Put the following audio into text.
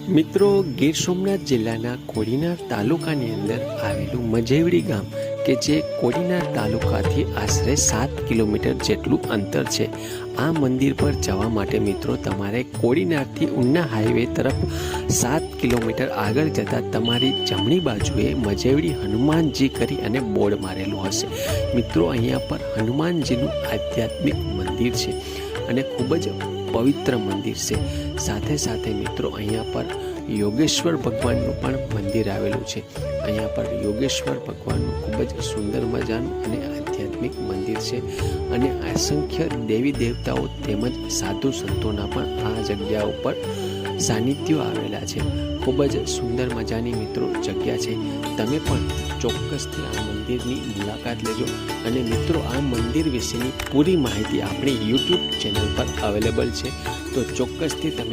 મિત્રો, ગીર સોમનાથ જિલ્લાના કોડીનાર તાલુકાની અંદર આવેલું મજેવડી ગામ કે જે કોડીનાર તાલુકાથી આશરે 7 કિલોમીટર જેટલું અંતર છે. આ મંદિર પર જવા માટે મિત્રો તમારે કોડીનારથી ઉના હાઈવે તરફ 7 કિલોમીટર આગળ જતાં તમારી જમણી બાજુએ મજેવડી હનુમાનજી કરી અને બોર્ડ મારેલું હશે. મિત્રો, અહીંયા પર હનુમાનજીનું આધ્યાત્મિક મંદિર છે અને ખૂબ જ પવિત્ર મંદિર છે. સાથે સાથે મિત્રો અહીંયા પર યોગેશ્વર ભગવાનનું પણ મંદિર આવેલું છે. અહીંયા પર યોગેશ્વર ભગવાનનું ખૂબ જ સુંદર મજાનું અને આધ્યાત્મિક મંદિર છે અને અસંખ્ય દેવી દેવતાઓ તેમજ સાધુ સંતોના પણ આ જગ્યા ઉપર સાનિધ્યો આવેલા છે. ખૂબ જ સુંદર મજાની મિત્રો જગ્યા છે. તમે પણ ચોક્કસથી આ મંદિરની મુલાકાત લેજો અને મિત્રો આ મંદિર વિશેની પૂરી માહિતી આપણી YouTube ચેનલ પર અવેલેબલ છે, તો ચોક્કસથી તમે